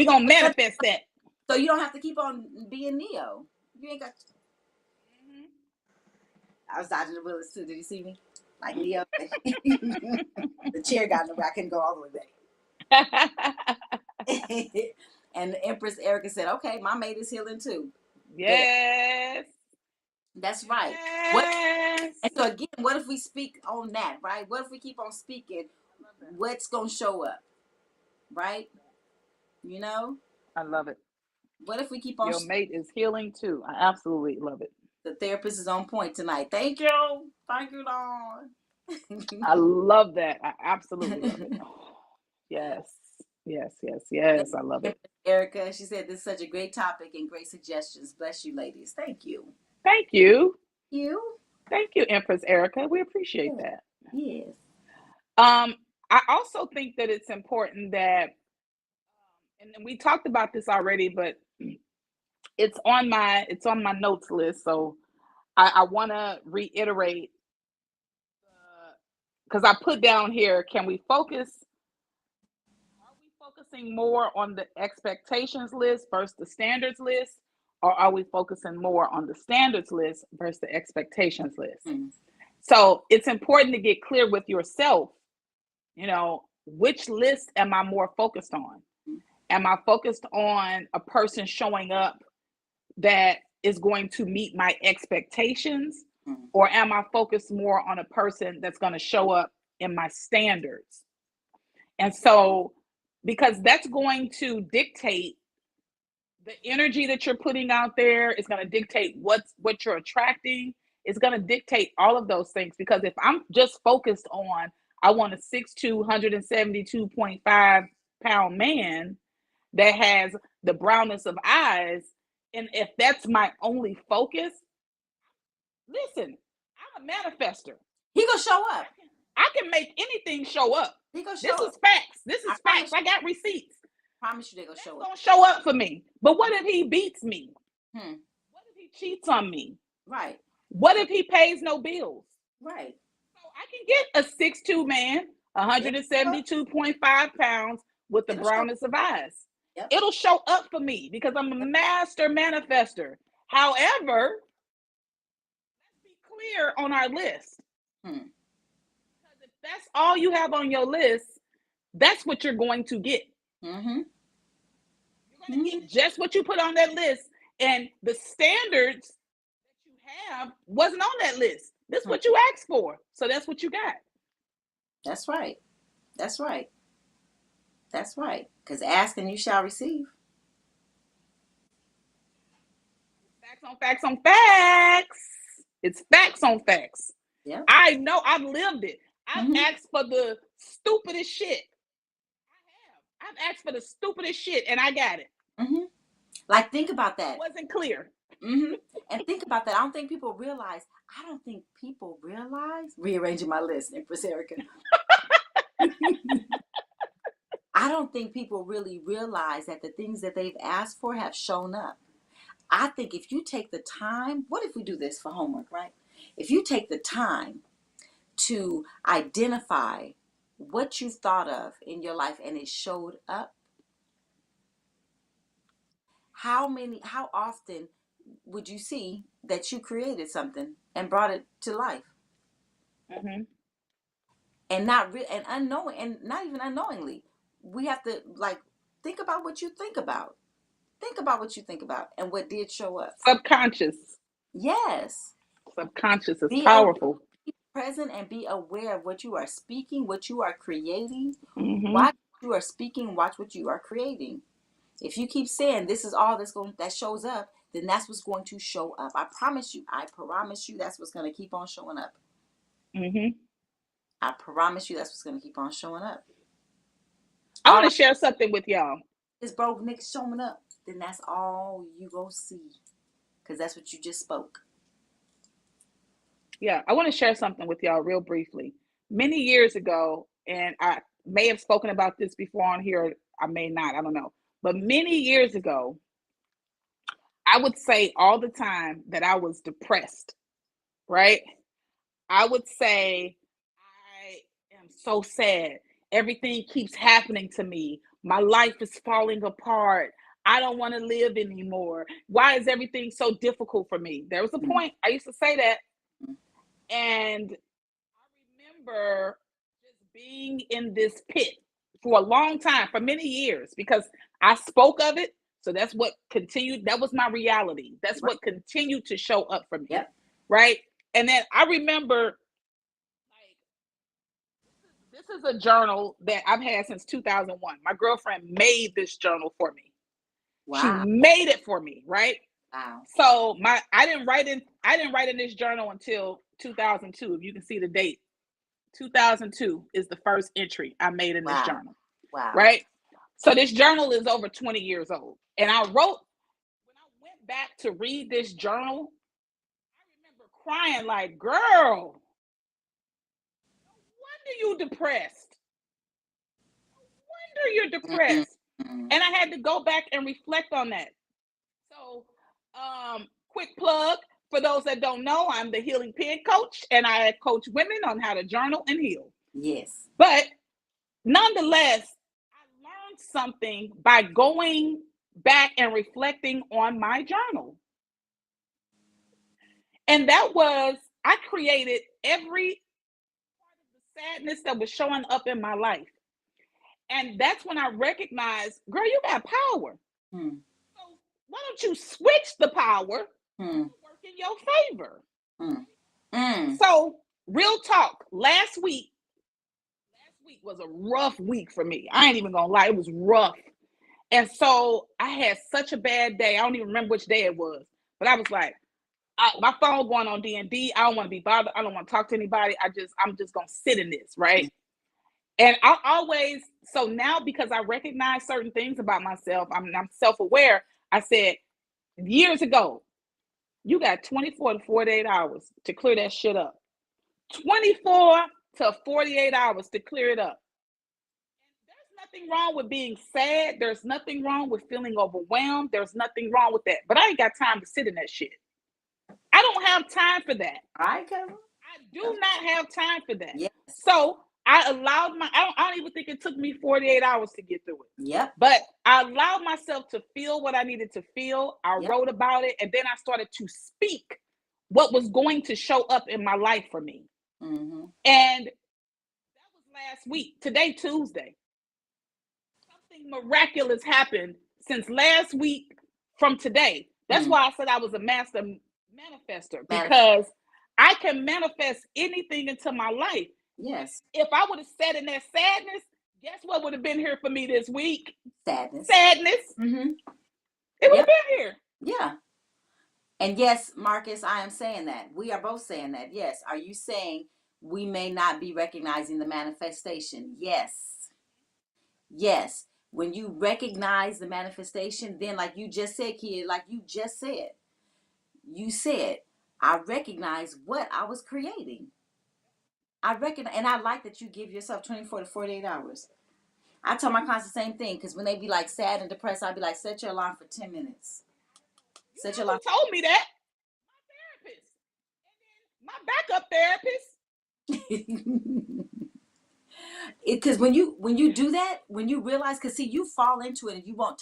gonna manifest that. So you don't have to keep on being Neo. You ain't got. I was dodging the bullets too. Did you see me? Like Neo. The chair got in the way. I couldn't go all the way back. And the Empress Erica said, "Okay, my mate is healing too." Yes. That's right. Yes. And so again, what if we speak on that, right? What if we keep on speaking? What's gonna show up, right? I love it. What if we keep on? Your mate is healing too. I absolutely love it. The therapist is on point tonight. Thank you, Dawn. I love that. I absolutely love it. Yes. I love it. Erica, she said this is such a great topic and great suggestions. Bless you, ladies. Thank you. Thank you. Thank you, Empress Erica. We appreciate that. Yes. I also think that it's important that, and we talked about this already, but it's on my notes list. So I want to reiterate, because I put down here, are we focusing more on the expectations list versus the standards list, or are we focusing more on the standards list versus the expectations list? So it's important to get clear with yourself, which list am I more focused on? Am I focused on a person showing up that is going to meet my expectations? Or am I focused more on a person that's going to show up in my standards? And so, because that's going to dictate the energy that you're putting out there, it's going to dictate what you're attracting. It's going to dictate all of those things. Because if I'm just focused on, I want a 6'2", 172.5 pound man that has the brownness of eyes, and if that's my only focus, listen, I'm a manifester. He gonna show up. I can make anything show up. He gonna show this up. Is facts. This is facts. I got receipts. Promise you they gonna show up. Gonna show up for me. But what if he beats me? What if he cheats on me? Right. What if he pays no bills? Right. So I can get a 6'2" man, 172.5 pounds with the brownness of eyes. Yep. It'll show up for me because I'm a master manifester. However, let's be clear on our list. Because if that's all you have on your list, that's what you're going to get. You're going to get just what you put on that list. And the standards that you have wasn't on that list. That's what you asked for. So that's what you got. That's right. That's right. That's right. Because ask and you shall receive. Facts on facts on facts. It's facts on facts. Yeah. I know. I've lived it. I've asked for the stupidest shit. I've asked for the stupidest shit and I got it. Like, think about that. It wasn't clear. And think about that. I don't think people realize. Rearranging my list, Empress Erica. I don't think people really realize that the things that they've asked for have shown up. I think if you take the time, what if we do this for homework, right? If you take the time to identify what you thought of in your life and it showed up, how often would you see that you created something and brought it to life? And not even unknowingly. We have to think about what you think about. Think about what you think about and what did show up. Subconscious. Yes. Subconscious is powerful. Be present and be aware of what you are speaking, what you are creating. Watch what you are speaking, watch what you are creating. If you keep saying this is all that shows up, then that's what's going to show up. I promise you that's what's going to keep on showing up. I promise you that's what's going to keep on showing up. I want to share something with y'all. This broke nigga showing up, then that's all you go see. Because that's what you just spoke. Yeah, I want to share something with y'all real briefly. Many years ago, and I may have spoken about this before on here, I may not, I don't know. But many years ago, I would say all the time that I was depressed, right? I would say, I am so sad. Everything keeps happening to me. My life is falling apart. I don't want to live anymore. Why is everything so difficult for me? There was a Mm, point I used to say that. mm. And I remember just being in this pit for a long time, for many years, because I spoke of it. So that's what continued. That was my reality. That's Right. what continued to show up for me. Yep. Right. And then I remember, like, this is a journal that I've had since 2001. My girlfriend made this journal for me. She Wow. made it for me. Right. Wow. So I didn't write in this journal until 2002. If you can see the date, 2002 is the first entry I made in this Wow. journal, Wow. right? So this journal is over 20 years old. And I wrote, when I went back to read this journal, I remember crying like, girl, wonder you depressed. Wonder you're Mm, depressed. mm. And I had to go back and reflect on that. So, quick plug for those that don't know, I'm the healing pen coach, and I coach women on how to journal and heal. Yes. But nonetheless, I learned something by going back and reflecting on my journal. And that was, I created every part of the sadness that was showing up in my life. And that's when I recognized, girl, you got power. Mm, So why don't you switch the power mm, to work in your favor? mm, mm. So, real talk, last week was a rough week for me. I ain't even gonna lie, it was rough. And so I had such a bad day. I don't even remember which day it was, but I was like, my phone going on D&D. I don't want to be bothered. I don't want to talk to anybody. I'm just gonna sit in this, right? And I always, so now because I recognize certain things about myself, I'm self-aware. I said years ago, you got 24 to 48 hours to clear that shit up. 24 to 48 hours to clear it up. There's nothing wrong with being sad. There's nothing wrong with feeling overwhelmed. There's nothing wrong with that. But I ain't got time to sit in that shit. I don't have time for that. All right, Kevin. I do not have time for that. Yes. So I allowed I don't even think it took me 48 hours to get through it. Yep. But I allowed myself to feel what I needed to feel. I Yep. wrote about it. And then I started to speak what was going to show up in my life for me. Mm-hmm. And that was last week. Today, Tuesday. Something miraculous happened since last week from today. That's Mm. why I said I was a master manifester, Manif- because I can manifest anything into my life. yes. If I would have sat in that sadness, guess what would have been here for me this week? Sadness. Sadness. Mm-hmm. It would have Yep. been here. Yeah. And yes, Marcus, I am saying that. We are both saying that. Yes. Are you saying we may not be recognizing the manifestation? Yes. Yes. When you recognize the manifestation, then like you just said, kid, like you said, I recognize what I was creating. I reckon, and I like that you give yourself 24 to 48 hours. I tell my clients the same thing because when they be like sad and depressed, I'll be like, set your alarm for 10 minutes. You Set your know alarm. who told me that? My therapist. And then my backup therapist. Because when you do that, when you realize, because see, you fall into it and you won't,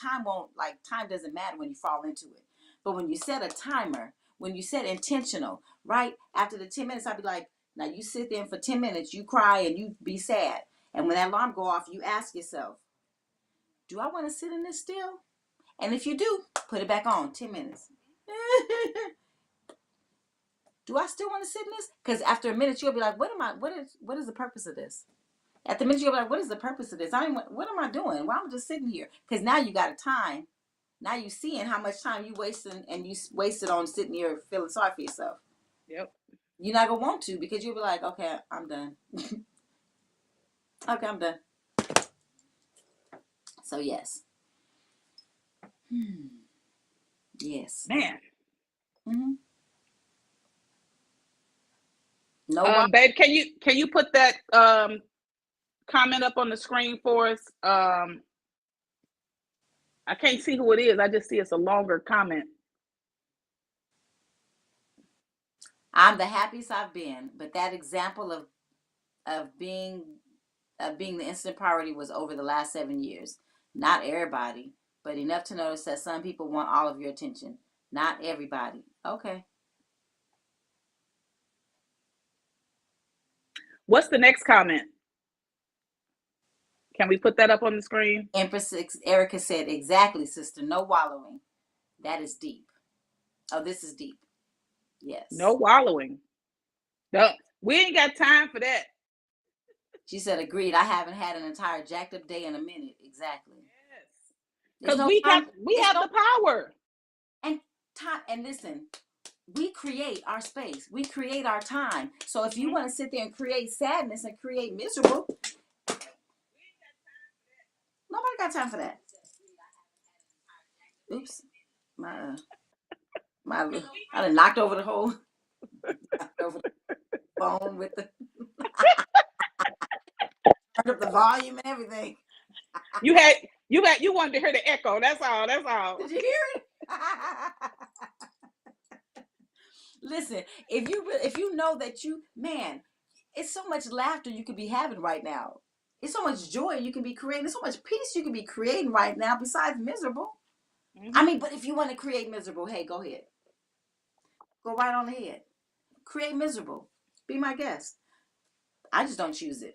time doesn't matter when you fall into it. But when you set a timer, when you set intentional, right? After the 10 minutes, I'll be like, now you sit there and for 10 minutes, you cry and you be sad. And when that alarm go off, you ask yourself, do I want to sit in this still? And if you do, put it back on 10 minutes. Do I still want to sit in this? Because after a minute, you'll be like, what is the purpose of this? At the minute, you'll be like, what is the purpose of this? What am I doing? Why am I just sitting here? Because now you got a time. Now you seeing how much time you wasting and you wasted on sitting here feeling sorry for yourself. Yep. You're not going to want to because you'll be like, okay, I'm done. Okay, I'm done. So, yes. Yes. Man. Mm-hmm. No one. Babe, can you put that comment up on the screen for us? I can't see who it is. I just see it's a longer comment. I'm the happiest I've been, but that example of being the instant priority was over the last 7 years. Not everybody, but enough to notice that some people want all of your attention. Not everybody. Okay. What's the next comment? Can we put that up on the screen? Empress Erica said, exactly, sister. No wallowing. That is deep. Oh, this is deep. Yes. No wallowing. No, we ain't got time for that. She said, agreed. I haven't had an entire jacked up day in a minute. Exactly. Yes. There's Because no we time. have the power. And time, and listen, we create our space. We create our time. So if you want to sit there and create sadness and create miserable, nobody got time for that. Oops. I done knocked over the whole over the phone with the turned up the volume and everything. You wanted to hear the echo. That's all. Did you hear it? Listen, if you know that it's so much laughter you could be having right now. It's so much joy you can be creating. There's so much peace you can be creating right now besides miserable. Mm-hmm. I mean, but if you want to create miserable, hey, go ahead. Go right on ahead. Create miserable. Be my guest. I just don't choose it.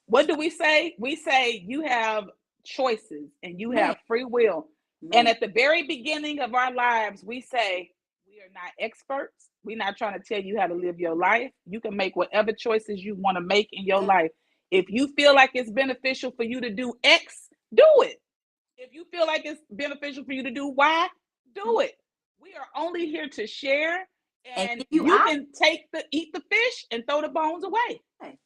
What do we say? We say you have choices and you have free will. And at the very beginning of our lives, we say we are not experts. We're not trying to tell you how to live your life. You can make whatever choices you want to make in your life. If you feel like it's beneficial for you to do X, do it. If you feel like it's beneficial for you to do Y, do it. We are only here to share, and you can eat the fish and throw the bones away. Throw the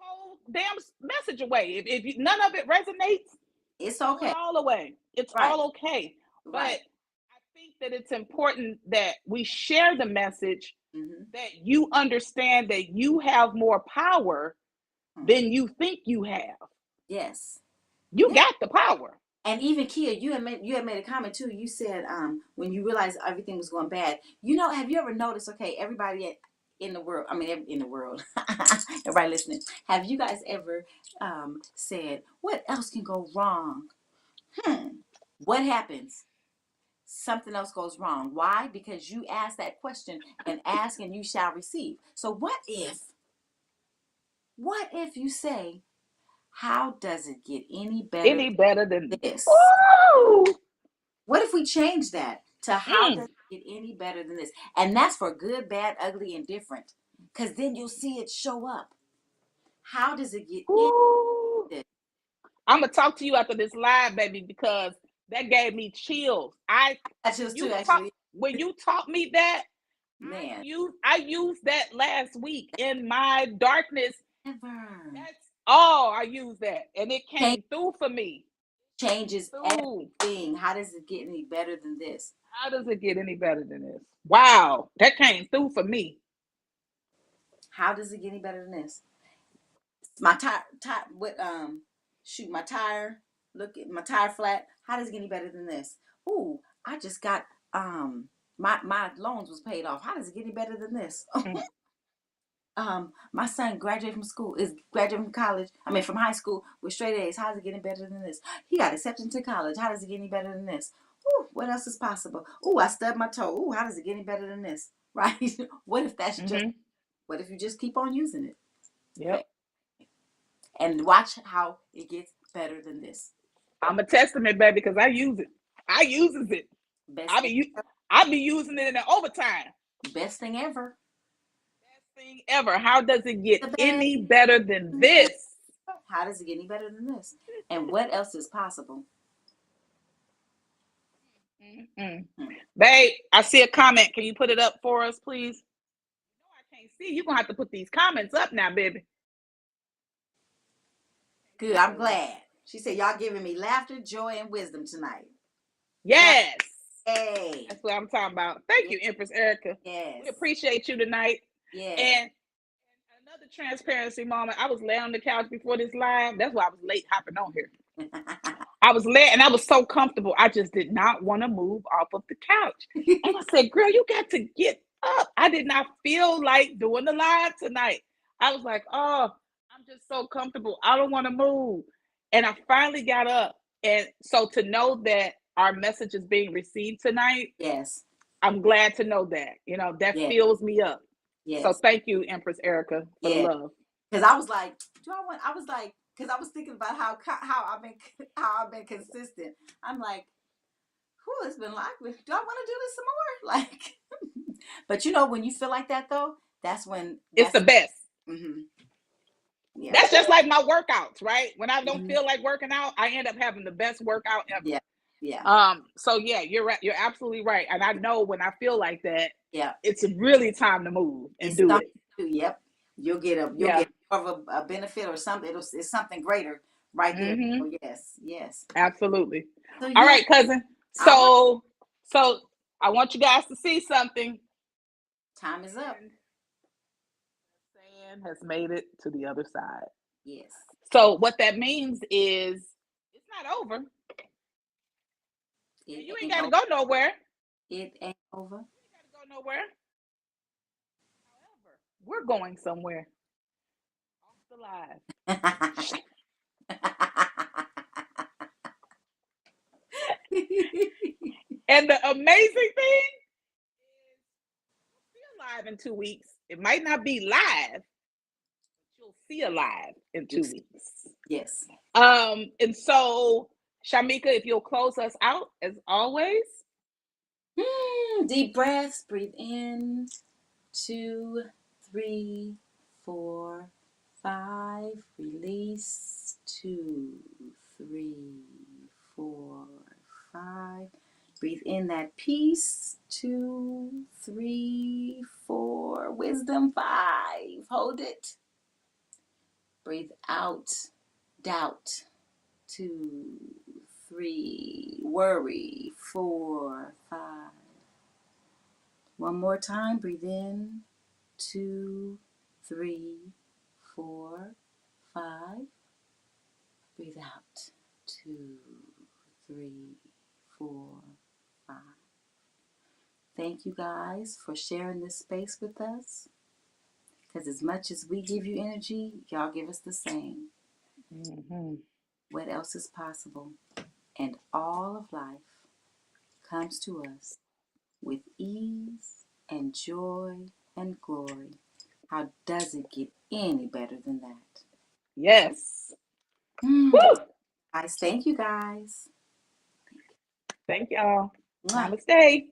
whole damn message away. If none of it resonates, it's okay. Throw it all away. It's all okay. But I think that it's important that we share the message, that you understand that you have more power than you think you have. Yes. You got the power. And even Keya, you had made a comment too. You said when you realized everything was going bad, have you ever noticed, okay, everybody in the world, everybody listening, have you guys ever said, what else can go wrong? What happens? Something else goes wrong. Why? Because you ask that question, and ask and you shall receive. So what if you say, how does it get any better than this? Woo! What if we change that to how does it get any better than this? And that's for good, bad, ugly, and different. Because then you'll see it show up. How does it get any better? I'm going to talk to you after this live, baby, because that gave me chills. Chills too, actually. When you taught me that, man, I used that last week in my darkness. That's I used that, and it came through for me. Changes everything. How does it get any better than this? How does it get any better than this? Wow, that came through for me. How does it get any better than this? My my tire. Look at my tire flat. How does it get any better than this? Ooh, I just got my loans was paid off. How does it get any better than this? My son graduated from college. From high school with straight A's. How does it get any better than this? He got accepted to college. How does it get any better than this? Ooh, what else is possible? Ooh, I stubbed my toe. Ooh, how does it get any better than this? Right? What if that's what if you just keep on using it? Yep. Okay. And watch how it gets better than this. I'm a testament, baby, because I use it. I uses it. I be using it in the overtime. Best thing ever. How does it get any better than this? How does it get any better than this? And what else is possible? Babe, I see a comment. Can you put it up for us, please? No, I can't see. You're going to have to put these comments up now, baby. Good. I'm glad. She said, y'all giving me laughter, joy, and wisdom tonight. Yes. Hey. That's what I'm talking about. Thank you, Empress Erica. Yes. We appreciate you tonight. Yes. And another transparency moment. I was laying on the couch before this live. That's why I was late hopping on here. I was laying and I was so comfortable. I just did not want to move off of the couch. And I said, girl, you got to get up. I did not feel like doing the live tonight. I was like, oh, I'm just so comfortable. I don't want to move. And I finally got up. And so to know that our message is being received tonight, Yes. I'm glad to know that. That Yes. fills me up. Yes. So thank you, Empress Erica, for the love. Because I was like, because I was thinking about how I've been consistent. I'm like, it's been like, do I want to do this some more? Like, but when you feel like that though, that's when it's the best. Mm-hmm. Yeah. That's just like my workouts, right? When I don't feel like working out, I end up having the best workout ever. Yeah. Yeah. So yeah, you're right. You're absolutely right. And I know when I feel like that, yeah, it's really time to move and do it. Yep. You'll get more of a benefit or something. It's something greater right there. Mm-hmm. Oh, yes. Absolutely. So, all right, cousin. So I want you guys to see something. Time is up. Sand has made it to the other side. Yes. So what that means is it's not over. You ain't got to go nowhere. It ain't over. You ain't got to go nowhere. However, we're going somewhere. Off the live. And the amazing thing is we'll see a live in 2 weeks. It might not be live, but you'll see a live in 2 weeks. Yes. And so, Shamika, if you'll close us out as always. Deep breaths. Breathe in. 2, 3, 4, 5. Release. 2, 3, 4, 5. Breathe in that peace. 2, 3, 4. Wisdom. 5. Hold it. Breathe out. Doubt. 2, 3. Worry. 4, 5. One more time. Breathe in. 2, 3, 4, 5. Breathe out. 2, 3, 4, 5. Thank you guys for sharing this space with us. Because as much as we give you energy, y'all give us the same. Mm-hmm. What else is possible? And all of life comes to us with ease and joy and glory. How does it get any better than that? Yes. Guys, thank you guys. Thank y'all. Mwah. Namaste.